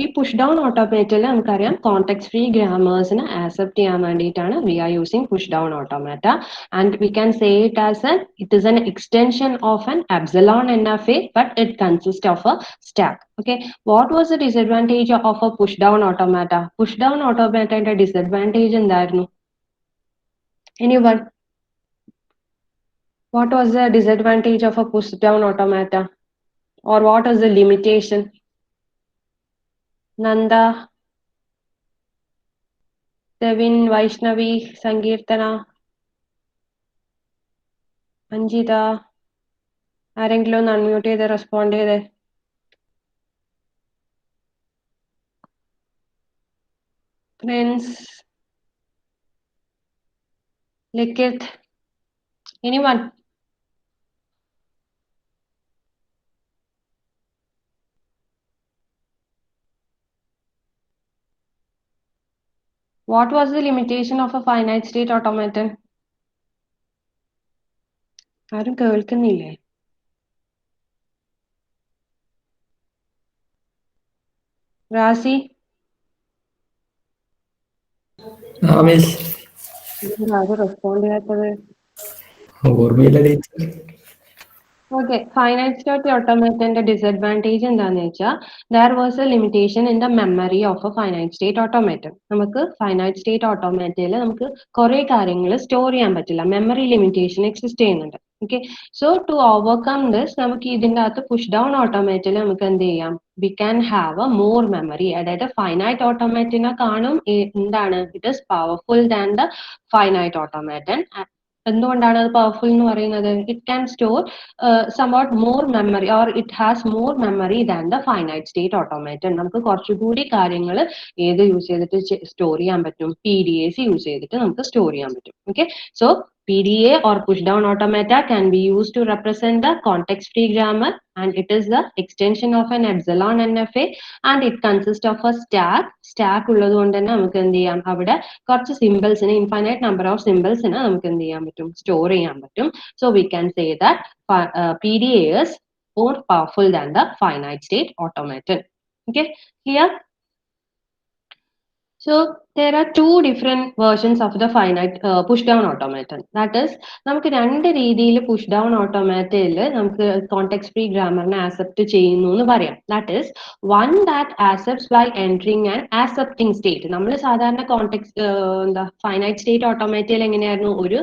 ഈ push down ഓട്ടോമേറ്റിൽ നമുക്കറിയാം context free ഗ്രാമേഴ്സിനെ accept ചെയ്യാൻ വേണ്ടിയിട്ടാണ് we are using push down automata and we can say it as it is an extension of an epsilon NFA but it consists of a stack. Okay, what was the disadvantage of a push down automata? Push down automata ന്റെ disadvantage എന്തായിരുന്നു? Anyone? What was the disadvantage of a push down automata? Or what is the limitation? Nanda, Devin, Vaishnavi, Sankirtana, Anjitha, ആരെങ്കിലും ഒന്ന് unmute ചെയ്ത് respond ചെയ്തേ. Prince, ലിഖിത്, anyone? What was the limitation of a finite state automaton? ആരും കേൾക്കുന്നില്ലേ? റാസി, ആരും respond ചെയ്യാത്തത്? ഓർമ്മയില്ല teacher. Okay, finite state automatonന്റെ disadvantage എന്താന്ന് വെച്ചാൽ there was a limitation in the memory of a finite state automaton. നമുക്ക് finite state automatil നമുക്ക് കുറെ കാര്യങ്ങൾ സ്റ്റോർ ചെയ്യാൻ പറ്റില്ല, മെമ്മറി ലിമിറ്റേഷൻ എക്സിസ്റ്റ് ചെയ്യുന്നുണ്ട്. Okay, so to overcome this നമുക്ക് ഇതിൻ്റെ അകത്ത് പുഷ് ഡൗൺ ഓട്ടോമാറ്റിൽ നമുക്ക് എന്ത് ചെയ്യാം, we can have a more memory. അതായത് ഫൈനൈറ്റ് ഓട്ടോമാറ്റിനെ കാണും എന്താണ്, it is powerful than the finite automaton. എന്തുകൊണ്ടാണ് അത് പവർഫുൾ എന്ന് പറയുന്നത്? It can store somewhat more memory or it has more memory than the finite state automaton. നമുക്ക് കുറച്ചുകൂടി കാര്യങ്ങൾ ഏത് യൂസ് ചെയ്തിട്ട് സ്റ്റോർ ചെയ്യാൻ പറ്റും, PDAs യൂസ് ചെയ്തിട്ട് നമുക്ക് സ്റ്റോർ ചെയ്യാൻ പറ്റും. Okay, so PDA or push down automata can be used to represent the context free grammar and it is the extension of an epsilon NFA and it consists of a stack. Stack ഉള്ളത് കൊണ്ട് തന്നെ നമുക്ക് എന്ത് ചെയ്യാം, അവിടെ കുറച്ച് സിമ്പിൾസിന്, infinite number of സിമ്പിൾസിന് നമുക്ക് എന്ത് ചെയ്യാൻ പറ്റും, സ്റ്റോർ ചെയ്യാൻ പറ്റും. So we can say that PDA is more powerful than the finite state automaton. Okay, here. So there are two different versions of the finite push down automaton. That is, നമുക്ക് രണ്ട് രീതിയിൽ push down ഓട്ടോമാറ്റയിൽ നമുക്ക് context free ഗ്രാമറിനെ accept ചെയ്യുന്നു എന്ന് പറയാം. That is one that accepts by entering and accepting state. നമ്മൾ സാധാരണ context എന്താ ഫൈനൈറ്റ് സ്റ്റേറ്റ് ഓട്ടോമാറ്റയിൽ എങ്ങനെയായിരുന്നു, ഒരു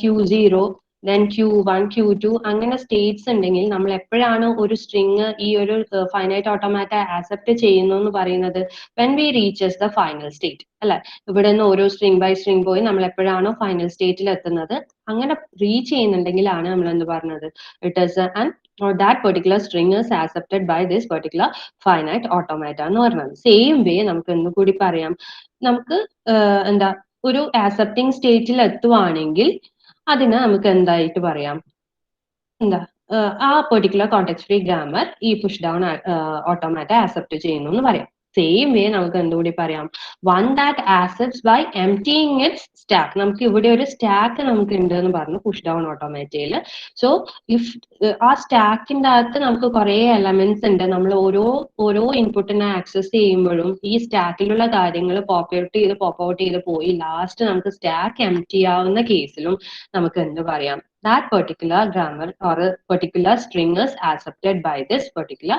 Q0 then Q1 Q2 അങ്ങനെ സ്റ്റേറ്റ്സ് ഉണ്ടെങ്കിൽ നമ്മൾ എപ്പോഴാണ് ഒരു സ്ട്രിങ് ഈ ഒരു ഫൈനൈറ്റ് ഓട്ടോമാറ്റ ആക്സെപ്റ്റ് ചെയ്യുന്നു എന്ന് പറയുന്നത്, when we reaches the final state അല്ലെ. ഇവിടെ നിന്ന് ഓരോ സ്ട്രിങ് ബൈ സ്ട്രിങ് പോയി നമ്മൾ എപ്പോഴാണോ ഫൈനൽ സ്റ്റേറ്റിൽ എത്തുന്നത്, അങ്ങനെ റീച്ച് ചെയ്യുന്നുണ്ടെങ്കിലാണ് നമ്മൾ എന്ത് പറഞ്ഞത്, it is and or that particular string is accepted by this particular finite automata എന്ന് പറഞ്ഞത്. സെയിം വേ നമുക്ക് എന്ന് കൂടി പറയാം, നമുക്ക് എന്താ ഒരു ആക്സെപ്റ്റിംഗ് സ്റ്റേറ്റിൽ എത്തുവാണെങ്കിൽ അതിനെ നമുക്ക് എന്തായിട്ട് പറയാം, എന്താ ആ പെർട്ടിക്കുലർ കോണ്ടെക്സ്റ്റ് ഫ്രീ ഗ്രാമർ ഈ പുഷ് ഡൗൺ ഓട്ടോമാറ്റ ആക്സെപ്റ്റ് ചെയ്യുന്നു എന്ന് പറയാം. സെയിം വേ നമുക്ക് എന്തുകൂടി പറയാം, one that accepts by emptying its stack. നമുക്ക് ഇവിടെ ഒരു സ്റ്റാക്ക് നമുക്ക് ഉണ്ട് എന്ന് പറഞ്ഞു പുഷ് ഡൗൺ ഓട്ടോമാറ്റയിൽ. സോ ഇഫ് ആ സ്റ്റാക്കിന്റെ അകത്ത് നമുക്ക് കുറെ എലമെന്റ്സ് ഉണ്ട്, നമ്മൾ ഓരോ ഇൻപുട്ടിനെ ആക്സസ് ചെയ്യുമ്പോഴും ഈ സ്റ്റാക്കിലുള്ള കാര്യങ്ങൾ പോപ്പ് ഔട്ട് ചെയ്ത് പോയി ലാസ്റ്റ് നമുക്ക് സ്റ്റാക്ക് എംപ്റ്റി ആവുന്ന കേസിലും നമുക്ക് എന്ത് പറയാം, that particular grammar or a particular string is accepted by this particular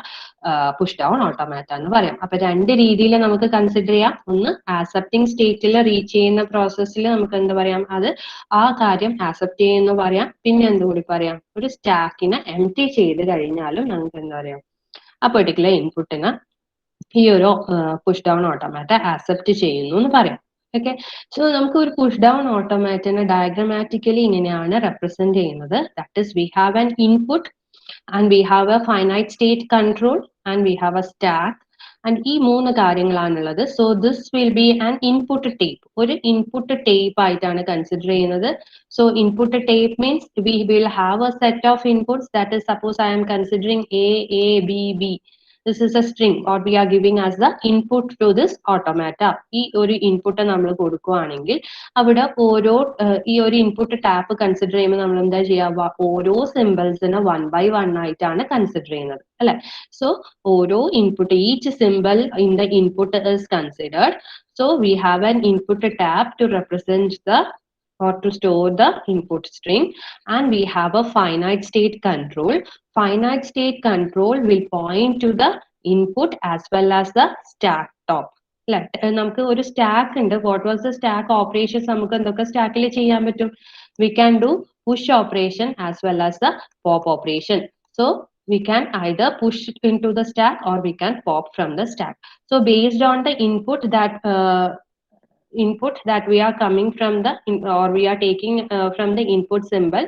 push down automata എന്ന് പറയാം. അപ്പൊ രണ്ട് രീതിയിൽ നമുക്ക് കൺസിഡർ ചെയ്യാം. ഒന്ന് ആക്സെപ്റ്റിംഗ് സ്റ്റേറ്റിൽ റീച്ച് ചെയ്യുന്ന പ്രോസസ്സിൽ നമുക്ക് എന്ത് പറയാം, അത് ആ കാര്യം ആക്സെപ്റ്റ് ചെയ്യുന്നു പറയാം. പിന്നെ എന്തുകൂടി പറയാം, ഒരു സ്റ്റാക്കിനെ എംപ്റ്റി ചെയ്ത് കഴിഞ്ഞാലും നമുക്ക് എന്താ പറയാം, ആ പെർട്ടിക്കുലർ ഇൻപുട്ടിന് ഈ ഒരു പുഷ് ഡൗൺ ഓട്ടോമാറ്റ ആക്സെപ്റ്റ് ചെയ്യുന്നു എന്ന് പറയാം. ഓക്കെ, സോ നമുക്ക് ഒരു പുഷ് ഡൗൺ ഓട്ടോമാറ്റിനെ ഡയഗ്രമാറ്റിക്കലി ഇങ്ങനെയാണ് റെപ്രസെന്റ് ചെയ്യുന്നത്. That is we have an input and we have a finite state control and we have a stack and ഈ മൂന്ന് കാര്യങ്ങളാണുള്ളത്. So this will be an input tape. ഒരു input tape ആയിട്ടാണ് consider ചെയ്യുന്നത്. So input tape means we will have a set of inputs. That is suppose I am considering A, B, B. this is a string or we are giving as the input to this automata. ഈ ഒരു input നമ്മൾ കൊടുക്കുകയാണെങ്കിൽ അവിടെ ഓരോ ഈ ഒരു input tap consider ചെയ്യുമ്പോൾ നമ്മൾ എന്താ ചെയ്യുക, ഓരോ സിമ്പിൾസിനെ 1 by 1 ആയിട്ടാണ് കൺസിഡർ ചെയ്യുന്നത് അല്ലെ. സോ ഓരോ input, each simple in the input is considered. So we have an input tab to represent the or to store the input string, and we have a finite state control. Finite state control will point to the input as well as the stack top. നമുക്ക് ഒരു stack ഉണ്ട്. What was the stack operations നമുക്ക് എന്തൊക്കെ സ്റ്റാക്കിൽ ചെയ്യാൻ പറ്റും? We can do push operation as well as the pop operation. So we can either push into the stack or we can pop from the stack. So based on the input that we are coming from the or we are taking from the input symbol,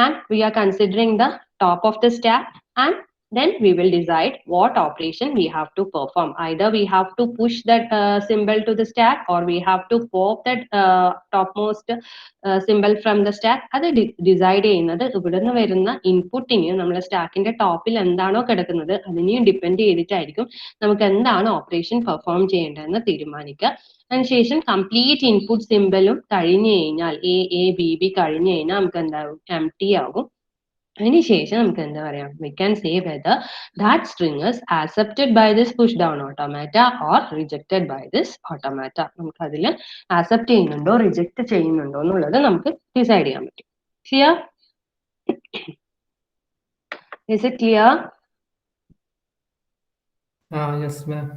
and we are considering the top of the stack, and then we will decide what operation we have to perform. Either we have to push that symbol to the stack or we have to pop that topmost symbol from the stack. അത് decide ചെയ്യുന്നത് ഇവിടെ നിന്ന് വരുന്ന ഇൻപുട്ടിന് നമ്മുടെ സ്റ്റാക്കിന്റെ ടോപ്പിൽ എന്താണോ കിടക്കുന്നത് അതിനെയും ഡിപ്പെൻഡ് ചെയ്തിട്ടായിരിക്കും നമുക്ക് എന്താണ് ഓപ്പറേഷൻ പെർഫോം ചെയ്യേണ്ടതെന്ന് തീരുമാനിക്കുക. അതിനുശേഷം കംപ്ലീറ്റ് ഇൻപുട്ട് സിമ്പിളും കഴിഞ്ഞു കഴിഞ്ഞാൽ എ ബി ബി കഴിഞ്ഞു കഴിഞ്ഞാൽ നമുക്ക് എന്താകും, എം ടി ആകും. അതിനുശേഷം നമുക്ക് എന്താ പറയാം, we can say whether that string is accepted by this push down automata or rejected by this automata. നമുക്ക് അതിൽ accept ചെയ്യുന്നുണ്ടോ റിജക്ട് ചെയ്യുന്നുണ്ടോ എന്നുള്ളത് നമുക്ക് ഡിസൈഡ് ചെയ്യാൻ പറ്റും. Clear? Is it clear? Yes, ma'am.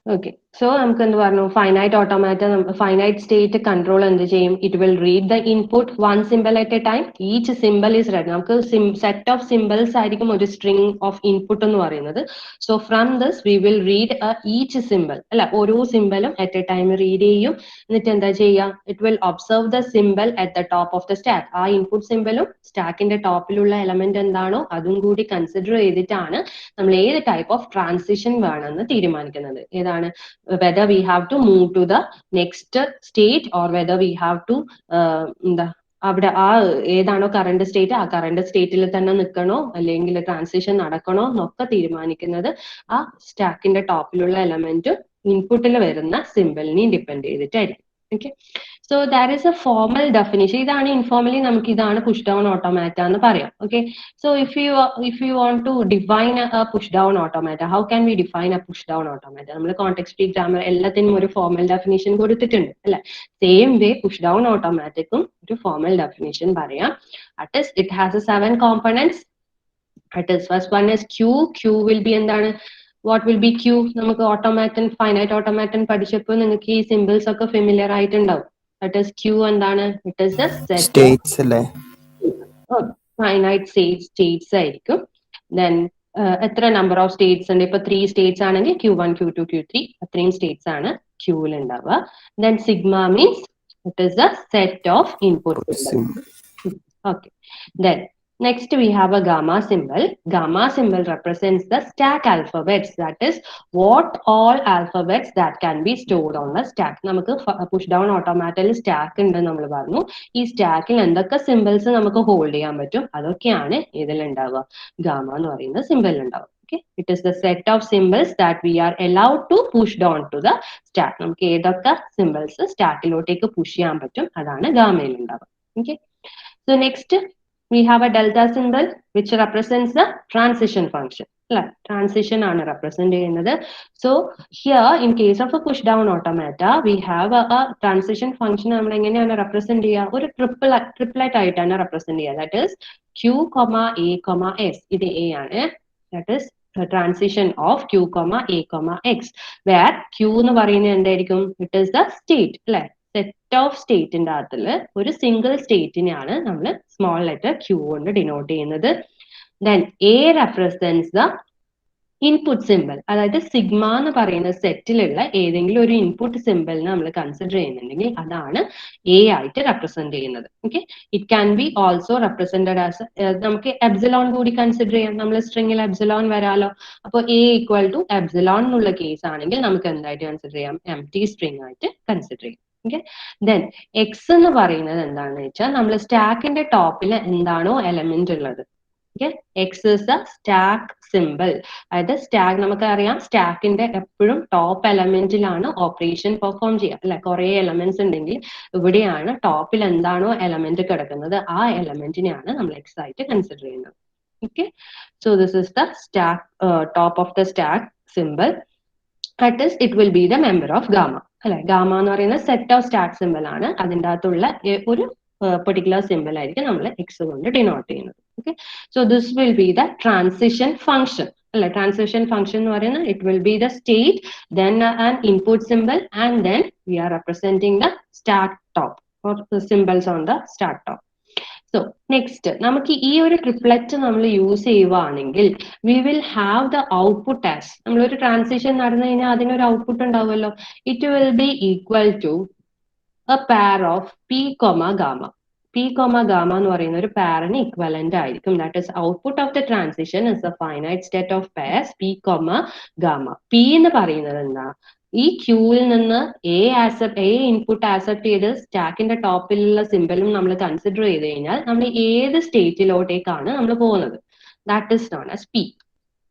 Okay, so നമുക്ക് എന്ത് പറഞ്ഞു, finite automata finite state control എന്ത് ചെയ്യും, it will read the input one simple at A time. Each simple is red. നമുക്ക് സെറ്റ് ഓഫ് സിമ്പിൾസ് ആയിരിക്കും ഒരു സ്ട്രിങ് ഓഫ് ഇൻപുട്ട് എന്ന് പറയുന്നത്. So from this we will read each simple അല്ല, ഓരോ സിമ്പിളും at A time read ചെയ്യും. എന്നിട്ട് എന്താ ചെയ്യുക, it will observe the simple at the top of the stack. ആ ഇൻപുട്ട് സിമ്പിളും സ്റ്റാക്കിന്റെ ടോപ്പിലുള്ള എലമെന്റ് എന്താണോ അതും കൂടി കൺസിഡർ ചെയ്തിട്ടാണ് നമ്മൾ ഏത് ടൈപ്പ് ഓഫ് ട്രാൻസിഷൻ വേണമെന്ന് തീരുമാനിക്കുന്നത്. ഏതാണ്, whether we have to move to the next state or whether we have to എന്താ അവിടെ ആ ഏതാണോ കറണ്ട് സ്റ്റേറ്റ് ആ കറണ്ട് സ്റ്റേറ്റിൽ തന്നെ നിൽക്കണോ അല്ലെങ്കിൽ ട്രാൻസിഷൻ നടക്കണോ എന്നൊക്കെ തീരുമാനിക്കുന്നത് ആ സ്റ്റാക്കിന്റെ ടോപ്പിലുള്ള എലമെന്റ് ഇൻപുട്ടിൽ വരുന്ന സിമ്പിളിനെയും depend ചെയ്തിട്ടായിരിക്കും. Okay, so there is a formal definition. ഇതാണ് informally നമുക്ക് ഇതാണ് push down automata എന്ന് പറയാം. Okay, so if you want to define a push down automata, how can we define a push down automata? നമ്മൾ context free grammar എല്ലാത്തിനും ഒരു formal definition കൊടുത്തിട്ടുണ്ട് അല്ലെ. സെയിം വേ പുഷ് ഡൗൺ ഓട്ടോമാറ്റിക്കും ഒരു formal definition പറയാം. That is, it has 7 components. That is, first one is Q will be എന്താണ്, what will be Q? നമുക്ക് ഓട്ടോമാറ്റൻ finite ഓട്ടോമാറ്റൻ പഠിച്ചപ്പോൾ നിങ്ങൾക്ക് ഈ സിമ്പിൾസ് ഒക്കെ ഫെമിലിയർ ആയിട്ടുണ്ടാവും. ദാറ്റ് ഈസ് Q എന്താണ്, it is the set States അല്ലേ, ഫൈനൈറ്റ് സ്റ്റേറ്റ്സ് ആയിരിക്കും. ദെൻ എത്ര നമ്പർ ഓഫ് സ്റ്റേറ്റ്സ് ഉണ്ട്, ഇപ്പൊ 3 സ്റ്റേറ്റ്സ് ആണെങ്കിൽ Q1 Q2 Q3 അത്രയും സ്റ്റേറ്റ്സ് ആണ് Qൽ ഉണ്ടാവുക. Then sigma means it is the set of input. Okay, then next we have a gamma symbol. Gamma symbol represents the stack alphabets. That is, what all alphabets that can be stored on the stack. നമുക്ക് push down automatically stack ഉണ്ട് നമ്മൾ പറഞ്ഞു. ഈ സ്റ്റാക്കിൽ എന്തൊക്കെ symbols നമുക്ക് hold ചെയ്യാൻ പറ്റും അതൊക്കെയാണ് ഇതിൽ ഉണ്ടാവുക, ഗാമ എന്ന് പറയുന്ന സിമ്പിൾ ഉണ്ടാവുക. Okay, it is the set of symbols that we are allowed to push down to the stack. നമുക്ക് ഏതൊക്കെ സിമ്പിൾസ് സ്റ്റാക്കിലോട്ടേക്ക് പുഷ് ചെയ്യാൻ പറ്റും അതാണ് ഗാമയിൽ ഉണ്ടാവുക. Okay, so next we have a delta symbol which represents the transition function. Transition ആണ് represent ചെയ്യുന്നത്. So here in case of a push down automata we have a transition function. നമ്മൾ എങ്ങനെയാണ് represent ചെയ്യുക, ഒരു triplet ആയിട്ടാണ് represent ചെയ്യുക. That is Q, A, S. ഇത് A ആണ്. That is the transition of Q, A, X, where Q എന്ന് പറയുന്നത് എന്തായിരിക്കും, it is the state അല്ലെ. സെറ്റ് ഓഫ് സ്റ്റേറ്റിന്റെ അകത്തിൽ ഒരു സിംഗിൾ സ്റ്റേറ്റിനെയാണ് നമ്മൾ സ്മോൾ ലെറ്റർ Q കൊണ്ട് ഡിനോട്ട് ചെയ്യുന്നത്. Then A represents the input simple, അതായത് സിഗ്മ എന്ന് പറയുന്ന സെറ്റിലുള്ള ഏതെങ്കിലും ഒരു ഇൻപുട്ട് സിമ്പിളിനെ നമ്മൾ കൺസിഡർ ചെയ്യുന്നുണ്ടെങ്കിൽ അതാണ് A ആയിട്ട് റെപ്രസെന്റ് ചെയ്യുന്നത്. Okay, it can be also represented as, നമുക്ക് എപ്സിലോൺ കൂടി കൺസിഡർ ചെയ്യാം. നമ്മൾ സ്ട്രിങ്ങിൽ എപ്സിലോൺ വരാലോ. അപ്പോൾ A ഈക്വൽ ടു എപ്സിലോൺ എന്നുള്ള കേസ് ആണെങ്കിൽ നമുക്ക് എന്തായിട്ട് കൺസിഡർ ചെയ്യാം, എം ടി സ്ട്രിങ് ആയിട്ട് കൺസിഡർ ചെയ്യാം. ഓക്കെ, ദെൻ എക്സ് എന്ന് പറയുന്നത് എന്താണെന്ന് വെച്ചാൽ നമ്മൾ സ്റ്റാക്കിന്റെ ടോപ്പിൽ എന്താണോ എലമെന്റ് ഉള്ളത്, Okay, X is the stack symbol. അതായത് സ്റ്റാക്ക് നമുക്കറിയാം സ്റ്റാക്കിന്റെ എപ്പോഴും ടോപ്പ് എലമെന്റിലാണ് ഓപ്പറേഷൻ പെർഫോം ചെയ്യുക അല്ലെ. കുറെ എലമെന്റ്സ് ഉണ്ടെങ്കിൽ ഇവിടെയാണ് ടോപ്പിൽ എന്താണോ എലമെന്റ് കിടക്കുന്നത് ആ എലമെന്റിനെയാണ് നമ്മൾ എക്സ് ആയിട്ട് കൺസിഡർ ചെയ്യുന്നത്. Okay, so this is the stack, top of the stack symbol. That is, it will be the member of gamma. അല്ലെ, ഗാമ എന്ന് പറയുന്ന സെറ്റ് ഓഫ് സ്റ്റാക്ക് സിമ്പിൾ ആണ്. അതിൻ്റെ അകത്തുള്ള ഒരു പെർട്ടിക്കുലർ സിമ്പിൾ ആയിരിക്കും നമ്മൾ എക്സ് കൊണ്ട് ഡിനോട്ട് ചെയ്യുന്നത്. Okay, so this will be the transition function അല്ലെ. ട്രാൻസിഷൻ ഫംഗ്ഷൻ എന്ന് പറയുന്നത് it will be the state, then an input symbol and then we are representing the stack top or symbols on the stack top. So next നമുക്ക് ഈ ഒരു triplet നമ്മൾ use ചെയ്യുവാണെങ്കിൽ we will have the output as, നമ്മളൊരു transition നടന്നു കഴിഞ്ഞാൽ അതിനൊരു output ഉണ്ടാവുമല്ലോ. It will be equal to a pair of P comma gamma. P comma gamma എന്ന് പറയുന്ന ഒരു പെയറിന് ഇക്വലന്റ് ആയിരിക്കും. That is output of the transition is A finite set of pairs P comma gamma. P എന്ന് പറയുന്നത് എന്താ, ഈ ക്യൂവിൽ നിന്ന് എ ഇൻപുട്ട് ആക്സെപ്റ്റ് ചെയ്ത് സ്റ്റാക്കിന്റെ ടോപ്പിലുള്ള സിമ്പലും നമ്മൾ കൺസിഡർ ചെയ്ത് കഴിഞ്ഞാൽ നമ്മൾ ഏത് സ്റ്റേറ്റിലോട്ടേക്കാണ് നമ്മൾ പോകുന്നത്, that is known as P.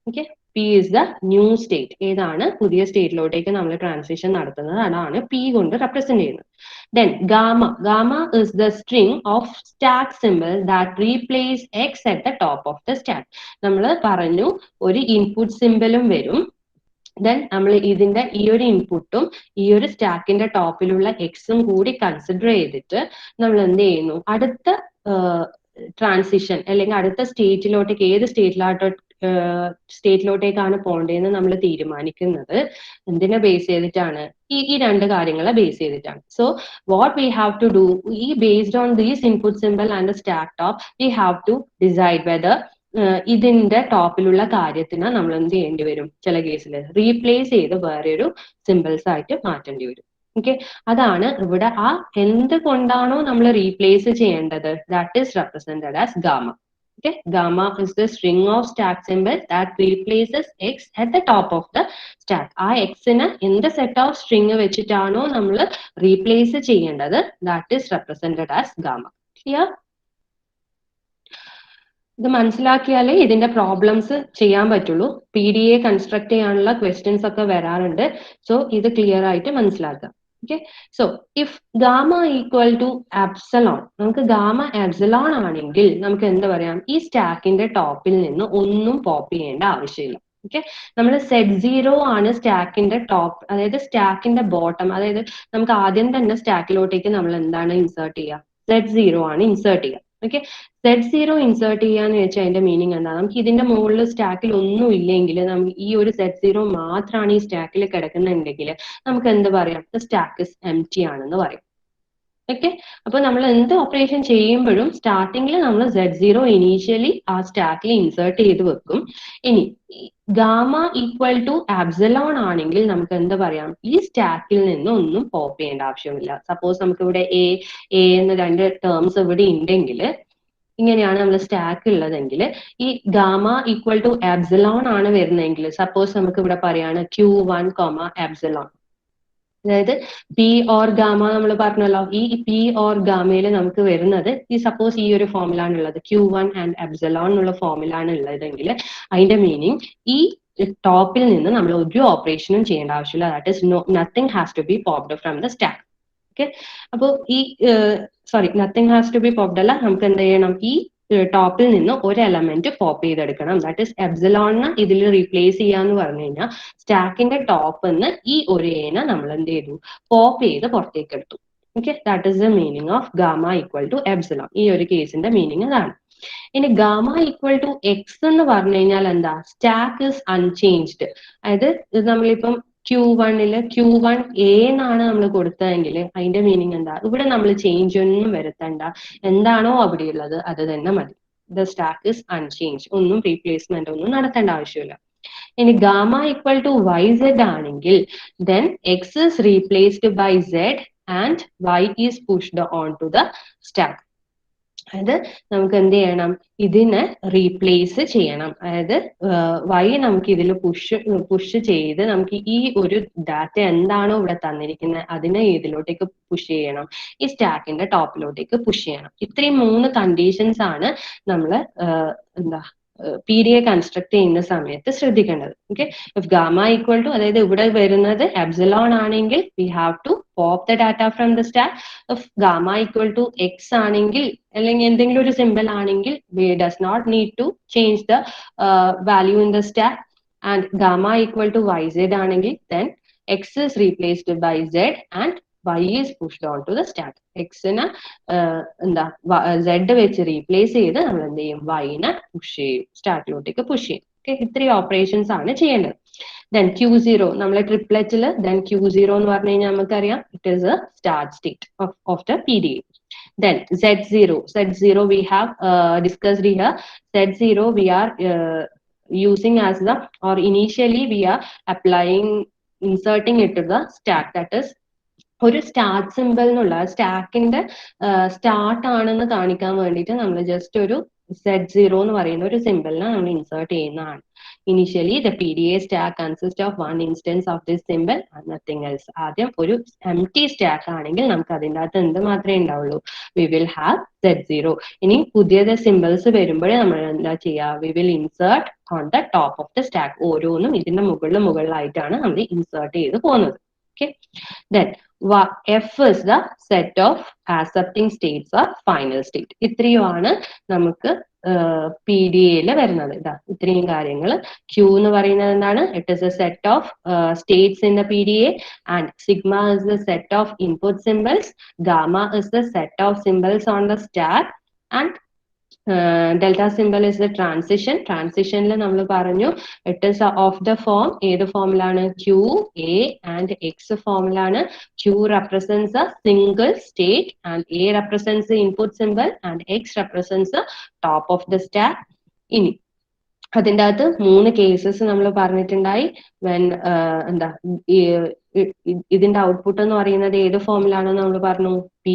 Okay, P is the new state. ഏതാണ് പുതിയ സ്റ്റേറ്റിലോട്ടേക്ക് നമ്മൾ ട്രാൻസിഷൻ നടത്തുന്നത്, അതാണ് പി കൊണ്ട് റെപ്രസെന്റ് ചെയ്യുന്നത്. Then gamma. Gamma is the string of stack symbol that replace x at the top of the stack. നമ്മൾ പറഞ്ഞു ഒരു ഇൻപുട്ട് സിമ്പലും വരും, ദെൻ നമ്മൾ ഇതിന്റെ ഈ ഒരു ഇൻപുട്ടും ഈ ഒരു സ്റ്റാക്കിന്റെ ടോപ്പിലുള്ള എക്സും കൂടി കൺസിഡർ ചെയ്തിട്ട് നമ്മൾ എന്ത് ചെയ്യുന്നു, അടുത്ത ട്രാൻസിഷൻ അല്ലെങ്കിൽ അടുത്ത സ്റ്റേറ്റിലോട്ടേക്ക് ഏത് സ്റ്റേറ്റിലോട്ടേക്കാണ് പോകേണ്ടതെന്ന് നമ്മൾ തീരുമാനിക്കുന്നത് എന്തിനെ ബേസ് ചെയ്തിട്ടാണ്, ഈ രണ്ട് കാര്യങ്ങളെ ബേസ് ചെയ്തിട്ടാണ്. So what we have to do, ഈ based on these input symbol and stack top we have to decide whether ഇതിന്റെ ടോപ്പിലുള്ള കാര്യത്തിന് നമ്മൾ എന്ത് ചെയ്യേണ്ടി വരും, ചില കേസിൽ റീപ്ലേസ് ചെയ്ത് വേറെ ഒരു സിമ്പിൾസ് ആയിട്ട് മാറ്റേണ്ടി വരും. ഓക്കെ, അതാണ് ഇവിടെ ആ എന്തുകൊണ്ടാണോ നമ്മൾ റീപ്ലേസ് ചെയ്യേണ്ടത്, that is represented as gamma. Okay, gamma is the string of stack symbol that replaces x at the top of the stack. ആ എക്സിന് എന്ത് സെറ്റ് ഓഫ് സ്ട്രിങ് വെച്ചിട്ടാണോ നമ്മൾ റീപ്ലേസ് ചെയ്യേണ്ടത്, that is represented as gamma. Clear? ഇത് മനസ്സിലാക്കിയാലേ ഇതിന്റെ problems ചെയ്യാൻ പറ്റുള്ളൂ. PDA construct ചെയ്യാനുള്ള ക്വസ്റ്റ്യൻസ് ഒക്കെ വരാറുണ്ട്. സോ ഇത് ക്ലിയർ ആയിട്ട് മനസ്സിലാക്കുക. Okay, so if gamma equal to epsilon, നമുക്ക് ഗാമ എപ്സിലോൺ ആണെങ്കിൽ നമുക്ക് എന്താ പറയാം, ഈ സ്റ്റാക്കിന്റെ ടോപ്പിൽ നിന്ന് ഒന്നും പോപ്പ് ചെയ്യേണ്ട ആവശ്യമില്ല. ഓക്കെ, നമ്മൾ Z0 ആണ് സ്റ്റാക്കിന്റെ ടോപ്പ്, അതായത് സ്റ്റാക്കിന്റെ ബോട്ടം, അതായത് നമുക്ക് ആദ്യം തന്നെ സ്റ്റാക്കിലോട്ടേക്ക് നമ്മൾ എന്താണ് ഇൻസേർട്ട് ചെയ്യുക, Z0 ആണ് ഇൻസേർട്ട് ചെയ്യുക. ഓക്കെ, Z0 ഇൻസേർട്ട് ചെയ്യാന്ന് വെച്ചാൽ അതിന്റെ മീനിങ് എന്താ, നമുക്ക് ഇതിന്റെ മുകളിൽ സ്റ്റാക്കിൽ ഒന്നും ഇല്ലെങ്കിൽ നമുക്ക് ഈ ഒരു Z0 മാത്രമാണ് ഈ സ്റ്റാക്കിൽ കിടക്കുന്നുണ്ടെങ്കിൽ നമുക്ക് എന്ത് പറയാം, സ്റ്റാക്ക് ഇസ് എംപ്റ്റി ആണെന്ന് പറയും. ഓക്കെ, അപ്പൊ നമ്മൾ എന്ത് ഓപ്പറേഷൻ ചെയ്യുമ്പോഴും സ്റ്റാർട്ടിങ്ങിൽ നമ്മൾ Z0 ഇനീഷ്യലി ആ സ്റ്റാക്കിൽ ഇൻസേർട്ട് ചെയ്ത് വെക്കും. ഇനി ഗാമ ഈക്വൽ ടു ആപ്സിലോൺ ആണെങ്കിൽ നമുക്ക് എന്ത് പറയാം, ഈ സ്റ്റാക്കിൽ നിന്ന് ഒന്നും പോപ്പ് ചെയ്യേണ്ട ആവശ്യമില്ല. സപ്പോസ് നമുക്ക് ഇവിടെ എ എന്ന രണ്ട് ടേംസ് ഇവിടെ ഉണ്ടെങ്കിൽ, ഇങ്ങനെയാണ് നമ്മൾ സ്റ്റാക്ക് ഉള്ളതെങ്കിൽ, ഈ ഗാമ ഈക്വൽ ടു ആപ്സിലോൺ ആണ് വരുന്നതെങ്കിൽ സപ്പോസ് നമുക്ക് ഇവിടെ പറയാണ് Q1, ആപ്സിലോൺ, അതായത് പി ഓർ ഗാമ നമ്മൾ പറഞ്ഞല്ലോ, ഈ പി ഓർ ഗാമയിൽ നമുക്ക് വരുന്നത് ഈ സപ്പോസ് ഈ ഒരു ഫോമിലാണ് ഉള്ളത്, Q1 ആൻഡ് എപ്സിലോൺ എന്നുള്ള ഫോമിലാണ് ഉള്ളതെങ്കിൽ അതിന്റെ മീനിങ് ഈ ടോപ്പിൽ നിന്ന് നമ്മൾ ഒരു ഓപ്പറേഷനും ചെയ്യേണ്ട ആവശ്യമില്ല. That is nothing has to be popped from the stack. Okay, അപ്പോൾ ഈ nothing has to be popped അല്ല, നമുക്ക് എന്ത് ചെയ്യണം, ഈ ടോപ്പിൽ നിന്ന് ഒരു എലമെന്റ് പോപ്പ് ചെയ്തെടുക്കണം. ദാറ്റ് ഇസ് എപ്സിലോണിന് ഇതിൽ റീപ്ലേസ് ചെയ്യാന്ന് പറഞ്ഞു കഴിഞ്ഞാൽ സ്റ്റാക്കിന്റെ ടോപ്പിൽ നിന്ന് ഈ ഒരു ഏനെ നമ്മൾ എന്ത് ചെയ്തു, പോപ്പ് ചെയ്ത് പുറത്തേക്ക് എടുത്തു. Okay, that is the meaning of gamma equal to epsilon. ഈ ഒരു കേസിന്റെ മീനിങ് അതാണ്. ഇനി ഗാമ ഈക്വൽ ടു എക്സ് എന്ന് പറഞ്ഞു കഴിഞ്ഞാൽ എന്താ, സ്റ്റാക്ക് ഇസ് അൺചേഞ്ച്ഡ്. അതായത് ഇത് നമ്മളിപ്പം Q1 Q1 A എന്നാണ് നമ്മൾ കൊടുത്തതെങ്കിൽ അതിന്റെ മീനിങ് എന്താ, ഇവിടെ നമ്മൾ ചേഞ്ച് ഒന്നും വരുത്തണ്ട, എന്താണോ അവിടെ ഉള്ളത് അത് തന്നെ മതി. ദ സ്റ്റാക്ക് ഇസ് അൺചേഞ്ച്, ഒന്നും റീപ്ലേസ്മെന്റ് ഒന്നും നടത്തേണ്ട ആവശ്യമില്ല. ഇനി ഗാമ ഈക്വൽ ടു YZ ആണെങ്കിൽ then X is replaced by Z and Y is pushed on to the stack. അതായത് നമുക്ക് എന്ത് ചെയ്യണം, ഇതിനെ റീപ്ലേസ് ചെയ്യണം. അതായത് y നമുക്ക് ഇതിൽ പുഷ് ചെയ്ത് നമുക്ക് ഈ ഒരു ഡാറ്റ എന്താണോ ഇവിടെ തന്നിരിക്കുന്നത് അതിനെ ഇതിലോട്ടേക്ക് പുഷ് ചെയ്യണം, ഈ സ്റ്റാക്കിന്റെ ടോപ്പിലോട്ടേക്ക് പുഷ് ചെയ്യണം. ഇത്രയും 3 കണ്ടീഷൻസ് ആണ് നമ്മൾ എന്താ PDA കൺസ്ട്രക്ട് ചെയ്യുന്ന സമയത്ത് ശ്രദ്ധിക്കേണ്ടത്. Okay, if gamma equal to, അതായത് ഇവിടെ വരുന്നത് എപ്സിലോൺ ആണെങ്കിൽ we have to pop the data from the stack. If gamma equal to X ആണെങ്കിൽ അല്ലെങ്കിൽ എന്തെങ്കിലും ഒരു സിമ്പിൾ ആണെങ്കിൽ we does not need to change the value in the stack. And gamma equal to YZ ആണെങ്കിൽ then x is replaced by Z and y is pushed on to the stack. എക്സിനെ എന്താ Z വെച്ച് replace ചെയ്ത് നമ്മൾ എന്ത് ചെയ്യും, y-നെ push ചെയ്യും, സ്റ്റാക്കിലോട്ടേക്ക് push ചെയ്യും. Okay, ഇത്രയും ഓപ്പറേഷൻസ് ആണ് ചെയ്യേണ്ടത്. then Q0 നമ്മളെ ട്രിപ്ലെറ്റിൽ then Q0 എന്ന് പറഞ്ഞു കഴിഞ്ഞാൽ നമുക്കറിയാം it is A start state of the PDA. then Z0 we have discussed here. Z0 we are using as the, or initially we are inserting it to the stack. That is ഒരു start simple എന്നുള്ള സ്റ്റാക്കിന്റെ start ആണെന്ന് കാണിക്കാൻ വേണ്ടിയിട്ട് നമ്മൾ just ഒരു Z0 എന്ന് പറയുന്ന ഒരു സിമ്പിളിനെ നമ്മൾ ഇൻസേർട്ട് ചെയ്യുന്നതാണ്. Initially the PDA stack consist of 1 instance of this simple and nothing else. ആദ്യം ഒരു എംപ്റ്റി സ്റ്റാക്ക് ആണെങ്കിൽ നമുക്ക് അതിൻ്റെ അകത്ത് എന്ത് മാത്രമേ ഉണ്ടാവുള്ളൂ, വി വിൽ ഹാവ് Z0. ഇനി പുതിയത് സിമ്പിൾസ് വരുമ്പോഴേ നമ്മൾ എന്താ ചെയ്യുക, we will insert on the top of the stack. ഓരോന്നും ഇതിന്റെ മുകളിലായിട്ടാണ് നമ്മൾ ഇൻസേർട്ട് ചെയ്ത് പോകുന്നത്. Okay, then F is the set of accepting states or final state. ഇത്രയുമാണ് നമുക്ക് PDA വരുന്നത്. ഇതാ ഇത്രയും കാര്യങ്ങൾ. Q എന്ന് പറയുന്നത് എന്താണ്, it is A set of States in the PDA and sigma is the set of input symbols, gamma is the set of symbols on the stack and delta symbol is the transition. Transitionൽ നമ്മൾ പറഞ്ഞു it is of the form, ഏത് ഫോമിലാണ്, Q, A and X ഫോമിലാണ്. Q represents a single state and A represents the input symbol and X represents the top of the stack. ഇനി അതിൻ്റെ അകത്ത് 3 cases നമ്മൾ പറഞ്ഞിട്ടുണ്ടായി. When എന്താ ഇതിന്റെ ഔട്ട്പുട്ട് എന്ന് പറയുന്നത് ഏത് ഫോമിലാണെന്ന് നമ്മൾ പറഞ്ഞു, P,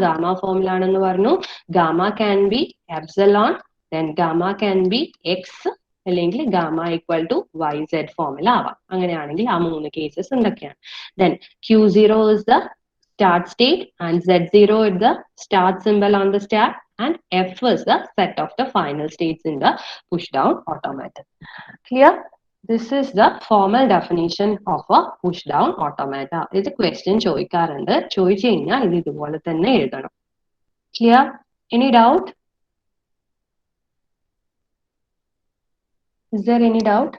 ഗാമ ഫോമിലാണെന്ന് പറഞ്ഞു. Gamma can be epsilon, then gamma can be X, അല്ലെങ്കിൽ ഗാമ ഈക്വൽ ടു YZ ഫോമിലാവാം. അങ്ങനെയാണെങ്കിൽ ആ 3 കേസസ് എന്തൊക്കെയാണ്? then Q0 is the start state and Z0 is the start symbol on the stack and F is the set of the final states in the push down automaton. Clear? This is the formal definition of a push down automata. ഇത് question ചോദിക്കാറുണ്ട്, ചോദിച്ചു കഴിഞ്ഞാൽ ഇത് ഇതുപോലെ തന്നെ എഴുതണം. Clear? Any doubt? Is there any doubt?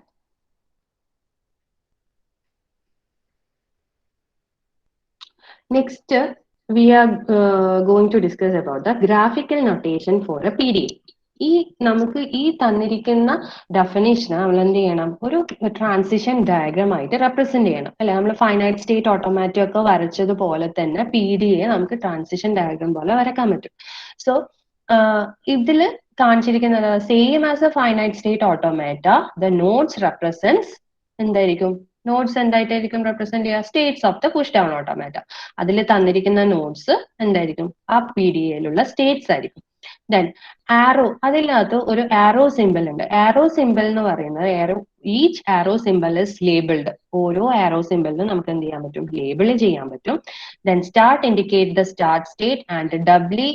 Next, we are going to discuss about the graphical notation for a PDA. ഈ നമുക്ക് ഈ തന്നിരിക്കുന്ന ഡെഫിനേഷൻ നമ്മൾ എന്ത് ചെയ്യണം, ഒരു ട്രാൻസിഷൻ ഡയഗ്രാം ആയിട്ട് റെപ്രസെന്റ് ചെയ്യണം അല്ലെ. നമ്മൾ ഫൈനൈറ്റ് സ്റ്റേറ്റ് ഓട്ടോമാറ്റിക് ഒക്കെ വരച്ചതുപോലെ തന്നെ PDA നമുക്ക് ട്രാൻസിഷൻ ഡയഗ്രാം പോലെ വരക്കാൻ പറ്റും. സോ ഇതിൽ കാണിച്ചിരിക്കുന്നത് same as A finite state automata, the nodes represents എന്തായിരിക്കും, നോഡ്സ് എന്തായിട്ടായിരിക്കും റെപ്രസെന്റ് ചെയ്യുക, States of the push down automata. അതിൽ തന്നിരിക്കുന്ന നോഡ്സ് എന്തായിരിക്കും, ആ PDA-യിലുള്ള സ്റ്റേറ്റ്സ് ആയിരിക്കും. ദെൻ ആരോ, അതിനകത്ത് ഒരു ആരോ സിമ്പിൾ ഉണ്ട്. ആരോ സിമ്പിൾ എന്ന് പറയുന്നത് each arrow simple is labelled. ഓരോ ആരോ സിമ്പിളിനും നമുക്ക് എന്ത് ചെയ്യാൻ പറ്റും, ലേബിൾ ചെയ്യാൻ പറ്റും. Then start indicate the start state and doubly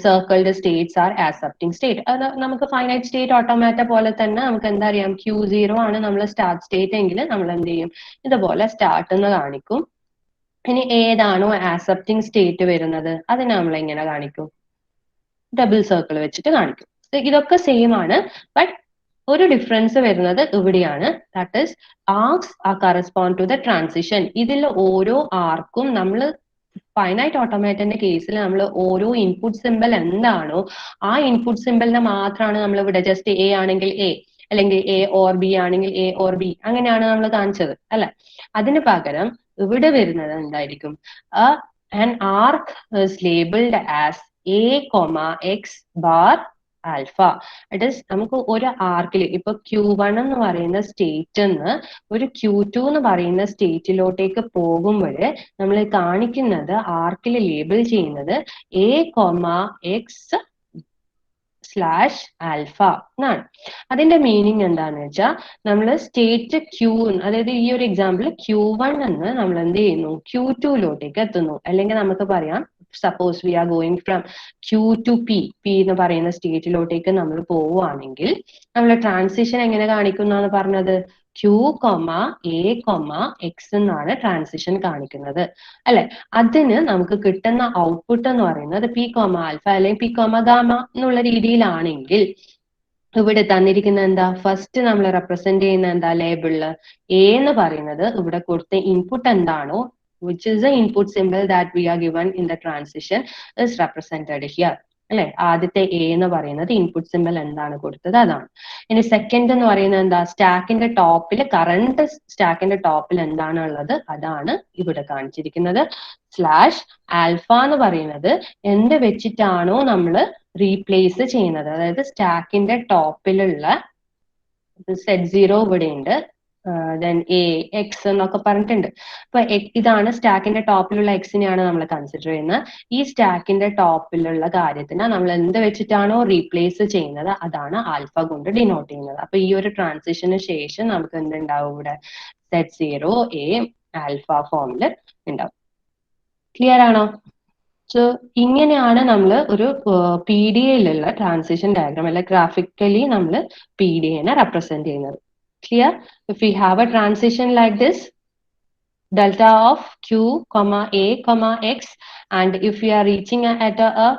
circled States R accepting state. അത് നമുക്ക് ഫൈനൈറ്റ് സ്റ്റേറ്റ് ഓട്ടോമാറ്റ പോലെ തന്നെ നമുക്ക് എന്താ അറിയാം, Q0 ആണ് നമ്മൾ സ്റ്റാർട്ട് സ്റ്റേറ്റ് എങ്കിൽ നമ്മൾ എന്ത് ചെയ്യും, ഇതുപോലെ സ്റ്റാർട്ട് എന്ന് കാണിക്കും. ഇനി ഏതാണോ ആക്സെപ്റ്റിംഗ് സ്റ്റേറ്റ് വരുന്നത് അതിനെ നമ്മൾ എങ്ങനെ കാണിക്കും, ഡബിൾ സർക്കിൾ വെച്ചിട്ട് കാണിക്കും. ഇതൊക്കെ സെയിം ആണ്, ബട്ട് ഒരു ഡിഫറൻസ് വരുന്നത് ഇവിടെയാണ്. That is arcs are correspond to the transition. ഇതിൽ ഓരോ ആർക്കും നമ്മൾ ഫൈനൈറ്റ് ഓട്ടോമാറ്റന്റെ കേസിൽ നമ്മൾ ഓരോ ഇൻപുട്ട് സിമ്പിൾ എന്താണോ ആ ഇൻപുട്ട് സിമ്പിളിനെ മാത്രമാണ് നമ്മൾ ഇവിടെ ജസ്റ്റ് A ആണെങ്കിൽ A, അല്ലെങ്കിൽ A or B ആണെങ്കിൽ A or B, അങ്ങനെയാണ് നമ്മൾ കാണിച്ചത് അല്ലെ. അതിന് പകരം ഇവിടെ വരുന്നത് എന്തായിരിക്കും, an arc is labeled as A, X bar alpha. It is നമുക്ക് ഒരു ആർക്കിൽ ഇപ്പൊ Q1 എന്ന് പറയുന്ന സ്റ്റേറ്റിന്ന് ഒരു Q2 എന്ന് പറയുന്ന സ്റ്റേറ്റിലോട്ടേക്ക് പോകുമ്പോൾ നമ്മൾ കാണിക്കുന്നത് ആർക്കിൽ ലേബിൾ ചെയ്യുന്നത് A, X സ്ലാഷ് ആൽഫ എന്നാണ്. അതിന്റെ മീനിങ് എന്താന്ന് വെച്ചാൽ നമ്മൾ സ്റ്റേറ്റ് ക്യൂ, അതായത് ഈ ഒരു എക്സാമ്പിൾ Q1 എന്ന് നമ്മൾ എന്ത് ചെയ്യുന്നു, Q2ലോട്ടേക്ക് എത്തുന്നു. അല്ലെങ്കിൽ നമുക്ക് പറയാം suppose V are going from Q to P എന്ന് പറയുന്ന സ്റ്റേറ്റിലോട്ടേക്ക് നമ്മൾ പോവുകയാണെങ്കിൽ നമ്മൾ ട്രാൻസിഷൻ എങ്ങനെ കാണിക്കുന്നതാണ് പറഞ്ഞത്, Q, A, X എന്നാണ് ട്രാൻസിഷൻ കാണിക്കുന്നത് അല്ലെ. അതിന് നമുക്ക് കിട്ടുന്ന ഔട്ട്പുട്ട് എന്ന് പറയുന്നത് P, ആൽഫ അല്ലെങ്കിൽ P, ഗാമ എന്നുള്ള രീതിയിലാണെങ്കിൽ ഇവിടെ തന്നിരിക്കുന്ന എന്താ, ഫസ്റ്റ് നമ്മൾ റെപ്രസെന്റ് ചെയ്യുന്ന എന്താ ലേബിളില് A എന്ന് പറയുന്നത് ഇവിടെ കൊടുത്ത ഇൻപുട്ട് എന്താണോ, which is the input symbol that we are given in the transition is represented here അല്ലെ. ആദ്യത്തെ A എന്ന് പറയുന്നത് ഇൻപുട്ട് സിമ്പൽ എന്താണ് കൊടുത്തത് അതാണ്. ഇനി സെക്കൻഡ് എന്ന് പറയുന്നത് എന്താ, സ്റ്റാക്കിന്റെ ടോപ്പിൽ, കറണ്ട് സ്റ്റാക്കിന്റെ ടോപ്പിൽ എന്താണ് ഉള്ളത് അതാണ് ഇവിടെ കാണിച്ചിരിക്കുന്നത്. സ്ലാഷ് ആൽഫ എന്ന് പറയുന്നത് എന്ത് വെച്ചിട്ടാണോ നമ്മൾ റീപ്ലേസ് ചെയ്യുന്നത്, അതായത് സ്റ്റാക്കിന്റെ ടോപ്പിലുള്ള Z0 ഇവിടെ ഉണ്ട്, then A, X എന്നൊക്കെ പറഞ്ഞിട്ടുണ്ട്. അപ്പൊ ഇതാണ് സ്റ്റാക്കിന്റെ ടോപ്പിലുള്ള എക്സിനെയാണ് നമ്മൾ കൺസിഡർ ചെയ്യുന്നത്. ഈ സ്റ്റാക്കിന്റെ ടോപ്പിലുള്ള കാര്യത്തിന് നമ്മൾ എന്ത് വെച്ചിട്ടാണോ റീപ്ലേസ് ചെയ്യുന്നത് അതാണ് ആൽഫ കൊണ്ട് ഡിനോട്ട് ചെയ്യുന്നത്. അപ്പൊ ഈ ഒരു ട്രാൻസിഷന് ശേഷം നമുക്ക് എന്തുണ്ടാവും, ഇവിടെ Z0 A ആൽഫ ഫോമിൽ ഉണ്ടാവും. ക്ലിയർ ആണോ? സോ ഇങ്ങനെയാണ് നമ്മൾ ഒരു PDA-യിലുള്ള ട്രാൻസിഷൻ ഡയഗ്രാം അല്ലെ ഗ്രാഫിക്കലി നമ്മൾ PDA-നെ റെപ്രസെന്റ് ചെയ്യുന്നത്. Clear? If we have a transition like this, delta of Q, A, X, and if we are reaching at a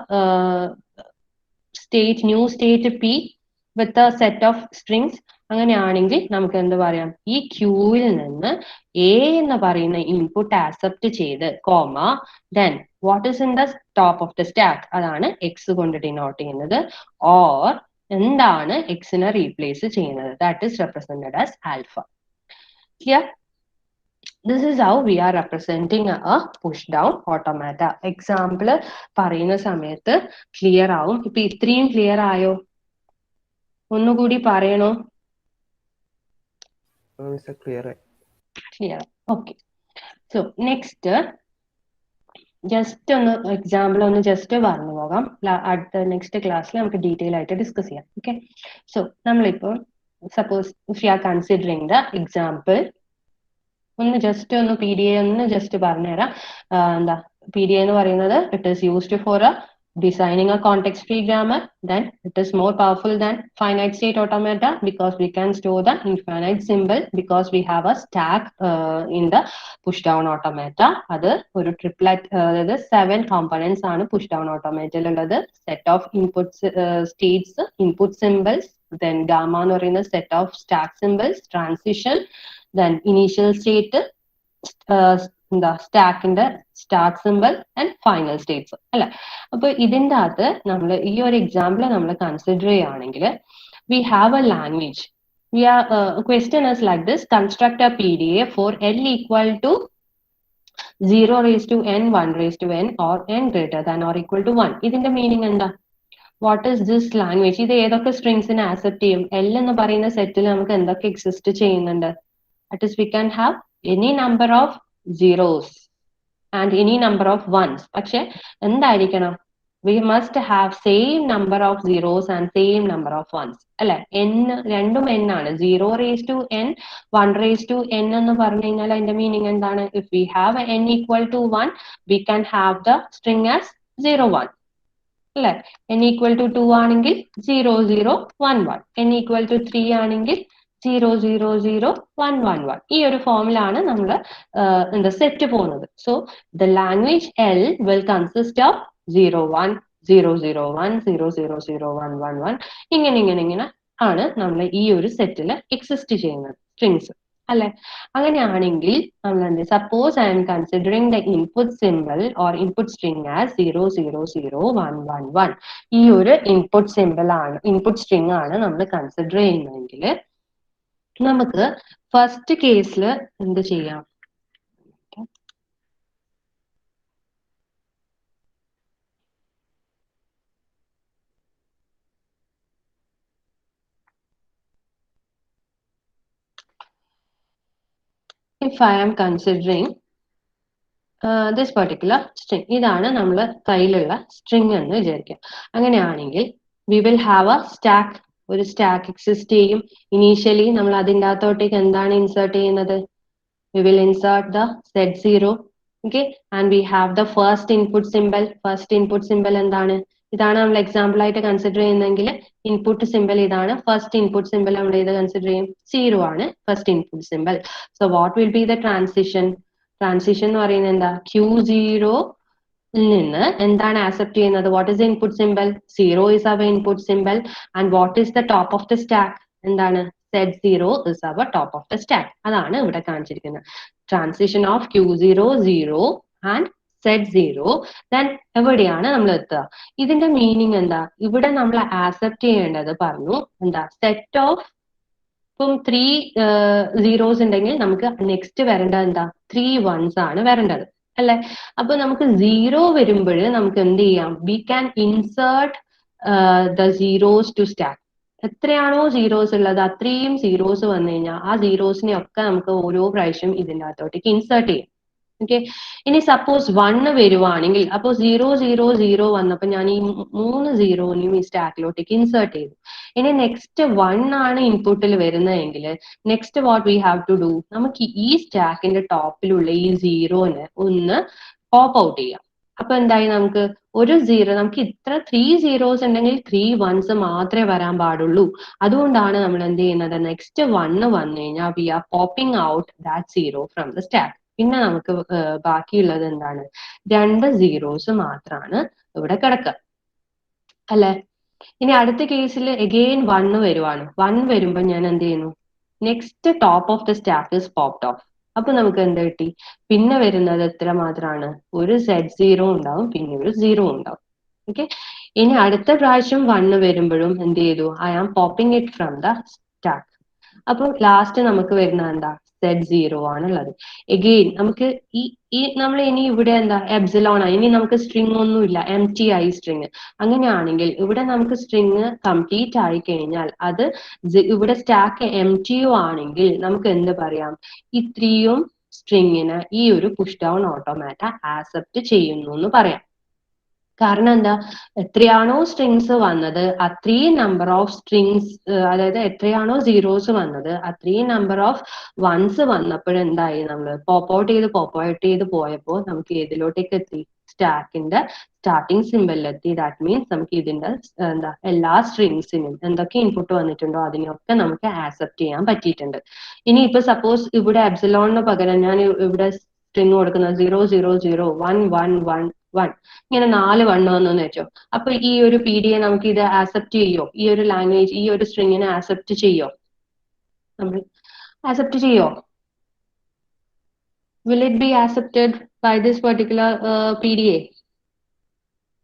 state, new state P with a set of strings, അങ്ങനെയാണെങ്കിൽ നമുക്ക് എന്ത് പറയാം, ഈ ക്യൂവിൽ നിന്ന് A എന്ന് പറയുന്ന ഇൻപുട്ട് ആക്സെപ്റ്റ് ചെയ്ത് then what is in the top of the stack അതാണ് X കൊണ്ട് ഡിനോട്ട് ചെയ്യുന്നത്, or എന്താണ് എക്സിനെ റീപ്ലേസ് ചെയ്യുന്നത്, that is represented as alpha. Clear? This is how we are representing a push down automata. Example പറയുന്ന സമയത്ത് clear ആവും. ഇപ്പൊ ഇത്രയും ക്ലിയർ ആയോ, ഒന്നുകൂടി പറയണോ? Clear. Okay. So next just ഒന്ന് എക്സാമ്പിൾ ഒന്ന് ജസ്റ്റ് പറഞ്ഞു പോകാം. അടുത്ത നെക്സ്റ്റ് ക്ലാസ്സിൽ നമുക്ക് ഡീറ്റെയിൽ ആയിട്ട് ഡിസ്കസ് ചെയ്യാം. ഓക്കെ. സോ നമ്മളിപ്പോൾ suppose if you are considering the example, ഒന്ന് ജസ്റ്റ് ഒന്ന് PDA ഒന്ന് ജസ്റ്റ് പറഞ്ഞുതരാം. എന്താ PDA എന്ന് പറയുന്നത്, it is used for designing a context free grammar. Then it is more powerful than finite state automata because we can store the infinite symbol because we have a stack in the push down automata. അത് ഒരു triplet, അതായത് 7 components ആണ് push down automata ഉള്ളത്. set of inputs, states, input symbols, then gamma എന്ന് പറയുന്ന set of stack symbols, transition, then initial state, എന്താ സ്റ്റാക്കിന്റെ start symbol and final states അല്ലെ. അപ്പൊ ഇതിൻ്റെ അകത്ത് നമ്മൾ ഈ ഒരു എക്സാമ്പിൾ നമ്മൾ കൺസിഡർ ചെയ്യുകയാണെങ്കിൽ we have a language. We are question is like this, construct a PDA for L equal to 0 raised to n, 1 raised to n, or n greater than or equal to 1. ഇതിന്റെ meaning എന്താ? What is this language? ഇത് ഏതൊക്കെ സ്ട്രിങ്സിനെ accept ചെയ്യും? L എന്ന് പറയുന്ന സെറ്റിൽ നമുക്ക് എന്തൊക്കെ exist ചെയ്യുന്നുണ്ട്? That is, we can have any number of zeros and any number of ones. പക്ഷെ എന്തായിരിക്കണം? We must have same number of zeros and same number of ones. അല്ലെ, n രണ്ടും n ആണ്. 0 raised to n, 1 raised to n എന്ന് പറഞ്ഞു കഴിഞ്ഞാൽ അതിന്റെ meaning എന്താണ്? If we have n equal to 1, we can have the string as 0, 1. അല്ലെ, n equal to 2 ആണെങ്കിൽ 0, 0, 1, 1. n equal to 3 ആണെങ്കിൽ 0, 0, 0, 1, 1, 1. ഈ ഒരു ഫോമിലാണ് നമ്മൾ എന്താ സെറ്റ് പോകുന്നത്. So the language L will consist of 0, 1, 0, 0, 1, 0, 0, 0, 1, 1, 1. ഇങ്ങനെ ആണ് നമ്മൾ ഈ ഒരു സെറ്റിൽ എക്സിസ്റ്റ് ചെയ്യുന്നത് സ്ട്രിങ്സ് അല്ലെ. അങ്ങനെയാണെങ്കിൽ നമ്മൾ എന്ത്, suppose I M considering the input simple or input string as 0, 0, 0, 1, 1, 1. ഈ ഒരു ഇൻപുട്ട് സിമ്പിൾ ആണ്, ഇൻപുട്ട് സ്ട്രിങ് ആണ് നമ്മൾ കൺസിഡർ ചെയ്യുന്നതെങ്കിൽ നമുക്ക് ഫസ്റ്റ് കേസിൽ എന്ത് ചെയ്യാം? if I am considering this particular string, ഇതാണ് നമ്മൾ കയ്യിലുള്ള string എന്ന് വിചാരിക്കുക. അങ്ങനെയാണെങ്കിൽ we will have a stack, ഒരു stack exist ചെയ്യും. ഇനീഷ്യലി നമ്മൾ അതിൻ്റെ അകത്തോട്ടേക്ക് എന്താണ് ഇൻസേർട്ട് ചെയ്യുന്നത്? We will insert the z0, okay, and we have the first input symbol. First input symbol എന്താണ്? ഇതാണ് നമ്മൾ എക്സാമ്പിൾ ആയിട്ട് കൺസിഡർ ചെയ്യുന്നതെങ്കിൽ ഇൻപുട്ട് സിമ്പിൾ ഇതാണ്. ഫസ്റ്റ് ഇൻപുട്ട് സിമ്പിൾ നമ്മൾ ഇത് കൺസിഡർ ചെയ്യും, 0 ആണ് first input symbol. So what will be the transition? Transition എന്ന് പറയുന്നത് എന്താ? Q0 നിന്ന് എന്താണ് ആക്സെപ്റ്റ് ചെയ്യുന്നത്? What is the input symbol? 0 is our input symbol. And what is the top of the stack? എന്താണ്? Z0 is our top of the stack. അതാണ് ഇവിടെ കാണിച്ചിരിക്കുന്നത്. Transition of Q0 0 and Z0. Then എവിടെയാണ് നമ്മൾ എത്തുക? ഇതിന്റെ meaning എന്താ? ഇവിടെ നമ്മൾ ആക്സെപ്റ്റ് ചെയ്യേണ്ടത് പറഞ്ഞു എന്താ? സെറ്റ് ഓഫ് ഇപ്പം 3 സീറോസ് ഉണ്ടെങ്കിൽ നമുക്ക് നെക്സ്റ്റ് വരേണ്ടത് എന്താ? 3 ones ആണ് വരേണ്ടത് അല്ലെ? അപ്പൊ നമുക്ക് 0 വരുമ്പോൾ നമുക്ക് എന്ത് ചെയ്യാം? We can insert the zeros to stack. എത്രയാണോ സീറോസ് ഉള്ളത് അത്രയും സീറോസ് വന്നു കഴിഞ്ഞാൽ ആ സീറോസിനെ ഒക്കെ നമുക്ക് ഓരോ പ്രാവശ്യം ഇതിൻ്റെ അകത്തോട്ടേക്ക് ഇൻസേർട്ട് ചെയ്യാം. ഓക്കെ, ഇനി സപ്പോസ് 1 വരുവാണെങ്കിൽ അപ്പോൾ 0 0 0 വന്നപ്പോൾ ഞാൻ ഈ 3 സീറോനെയും ഈ സ്റ്റാക്കിലോട്ടേക്ക് ഇൻസേർട്ട് ചെയ്തു. ഇനി നെക്സ്റ്റ് 1 ആണ് ഇൻപുട്ടിൽ വരുന്നതെങ്കിൽ next what we have to do, നമുക്ക് ഈ സ്റ്റാക്കിന്റെ ടോപ്പിലുള്ള ഈ സീറോനെ ഒന്ന് പോപ്പ് ഔട്ട് ചെയ്യാം. അപ്പൊ എന്തായി? നമുക്ക് ഒരു സീറോ, നമുക്ക് ഇത്ര 3 സീറോസ് ഉണ്ടെങ്കിൽ 3 ones മാത്രമേ വരാൻ പാടുള്ളൂ. അതുകൊണ്ടാണ് നമ്മൾ എന്ത് ചെയ്യുന്നത്? നെക്സ്റ്റ് 1 വന്നു കഴിഞ്ഞാൽ we are popping out that zero from the stack. പിന്നെ നമുക്ക് ബാക്കിയുള്ളത് എന്താണ്? 2 സീറോസ് മാത്രമാണ് ഇവിടെ കിടക്കുക അല്ലെ? ഇനി അടുത്ത കേസിൽ എഗെയിൻ 1 വരുവാണ്. 1 വരുമ്പോൾ ഞാൻ എന്ത് ചെയ്യുന്നു? Next top of the stack is popped of. അപ്പൊ നമുക്ക് എന്ത് കിട്ടി? പിന്നെ വരുന്നത് എത്ര മാത്രമാണ്? ഒരു Z0 ഉണ്ടാവും, പിന്നെ ഒരു 0 ഉണ്ടാവും. ഓക്കെ, ഇനി അടുത്ത പ്രാവശ്യം 1 വരുമ്പോഴും എന്ത് ചെയ്തു? I am popping it from the stack. അപ്പൊ ലാസ്റ്റ് നമുക്ക് വരുന്നത് എന്താ? Z0 ആണുള്ളത്. എഗെയിൻ നമുക്ക് ഈ നമ്മൾ ഇനി ഇവിടെ എന്താ? എപ്സിലോൺ ആണ്. ഇനി നമുക്ക് സ്ട്രിങ് ഒന്നുമില്ല, എം ടി ആയി സ്ട്രിങ്. അങ്ങനെയാണെങ്കിൽ ഇവിടെ നമുക്ക് സ്ട്രിങ് കംപ്ലീറ്റ് ആയി കഴിഞ്ഞാൽ അത് ഇവിടെ സ്റ്റാക്ക് എം ടി യു ആണെങ്കിൽ നമുക്ക് എന്ത് പറയാം? ഇത്രയും സ്ട്രിങ്ങിന് ഈ ഒരു പുഷ് ഡൗൺ ഓട്ടോമാറ്റ ആക്സെപ്റ്റ് ചെയ്യുന്നു എന്ന് പറയാം. കാരണം എന്താ? എത്രയാണോ സ്ട്രിങ്സ് വന്നത് അത്രയും നമ്പർ ഓഫ് സ്ട്രിങ്സ്, അതായത് എത്രയാണോ സീറോസ് വന്നത് അത്രയും നമ്പർ ഓഫ് വൺസ് വന്നപ്പോഴെന്തായി? നമ്മൾ പോപ്പ് ഔട്ട് ചെയ്ത് പോയപ്പോൾ നമുക്ക് ഏതിലോട്ടേക്ക് എത്തി? സ്റ്റാക്കിന്റെ സ്റ്റാർട്ടിംഗ് സിമ്പലിലെത്തി. ദാറ്റ് മീൻസ് നമുക്ക് ഇതിന്റെ എന്താ എല്ലാ സ്ട്രിങ്സിനും എന്തൊക്കെ ഇൻപുട്ട് വന്നിട്ടുണ്ടോ അതിനെയൊക്കെ നമുക്ക് ആക്സെപ്റ്റ് ചെയ്യാൻ പറ്റിയിട്ടുണ്ട്. ഇനി ഇപ്പൊ സപ്പോസ് ഇവിടെ എപ്സിലോണിന് പകരം ഞാൻ ഇവിടെ സ്ട്രിങ് കൊടുക്കുന്നത് 0 0 0 1 1 1 1, ഇങ്ങനെ 4 1 വന്നെന്ന് വെച്ചോ. അപ്പൊ ഈ ഒരു PD നമുക്ക് ഇത് ആക്സെപ്റ്റ് ചെയ്യോ? ഈ ഒരു ലാംഗ്വേജ് ഈ ഒരു സ്ട്രിങ്ങിനെ ആക്സെപ്റ്റ് ചെയ്യോ? നമ്മൾ ആക്സെപ്റ്റ് ചെയ്യോ? Will it be accepted by this particular PDA?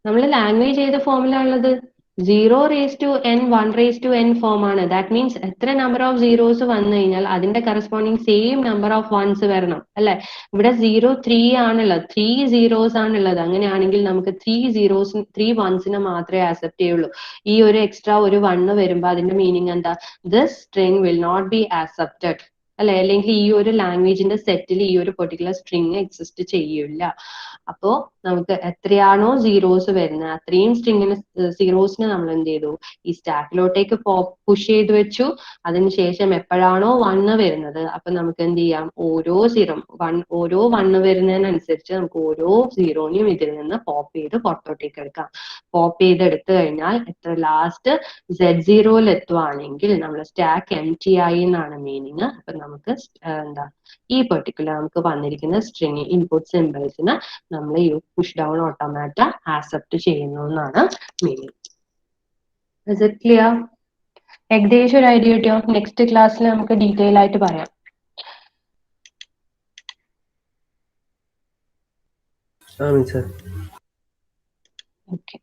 നമ്മൾ ലാംഗ്വേജ് ചെയ്ത ഫോമിലാണുള്ളത്. 0 raised to n 1 raised to n form ആണ്. ദാറ്റ് മീൻസ് എത്ര നമ്പർ ഓഫ് സീറോസ് വന്നു കഴിഞ്ഞാൽ അതിന്റെ corresponding same number of ones വരണം അല്ലെ? ഇവിടെ 0 3 ആണുള്ളത്, 3 സീറോസ് ആണുള്ളത്. അങ്ങനെയാണെങ്കിൽ നമുക്ക് 3 വൺസിനെ മാത്രമേ ആക്സെപ്റ്റ് ചെയ്യുള്ളൂ. ഈ ഒരു എക്സ്ട്രാ ഒരു 1 വരുമ്പോൾ അതിന്റെ മീനിങ് എന്താ? This string will not be accepted അല്ലെ? അല്ലെങ്കിൽ ഈ ഒരു ലാംഗ്വേജിന്റെ സെറ്റിൽ ഈ ഒരു പെർട്ടിക്കുലർ സ്ട്രിങ് എക്സിസ്റ്റ് ചെയ്യില്ല. അപ്പോ നമുക്ക് എത്രയാണോ സീറോസ് വരുന്നത് അത്രയും സ്ട്രിങ്ങിന് സീറോസിനെ നമ്മൾ എന്ത് ചെയ്തു? ഈ സ്റ്റാക്കിലോട്ടേക്ക് പുഷ് ചെയ്ത് വെച്ചു. അതിനുശേഷം എപ്പോഴാണോ 1 വരുന്നത് അപ്പൊ നമുക്ക് എന്ത് ചെയ്യാം? ഓരോ ഓരോ 1 വരുന്നതിനനുസരിച്ച് നമുക്ക് ഓരോ സീറോനെയും ഇതിൽ നിന്ന് പോപ്പ് ചെയ്ത് പുറത്തോട്ടേക്ക് എടുക്കാം. പോപ്പ് ചെയ്ത് എടുത്തു കഴിഞ്ഞാൽ എത്ര ലാസ്റ്റ് Z0യിൽ എത്തുവാണെങ്കിൽ നമ്മൾ സ്റ്റാക്ക് എം ടി ആയി എന്നാണ് മീനിങ്. അപ്പൊ നമുക്ക് എന്താ ഈ പെർട്ടിക്കുലർ നമുക്ക് വന്നിരിക്കുന്ന സ്ട്രിങ് ഇൻപുട്ട് സിമ്പിൾസിന് നമ്മൾ ഈ പുഷ് ഡൗൺ ഓട്ടോമാറ്റ ആക്സെപ്റ്റ് ചെയ്യുന്നു എന്നാണ് മീനിങ്. Is it clear? ഏകദേശം ഒരു ഐഡിയ കിട്ടിയോ? നെക്സ്റ്റ് ക്ലാസ്സിൽ നമുക്ക് ഡീറ്റെയിൽ ആയിട്ട് പറയാം. ഓക്കെ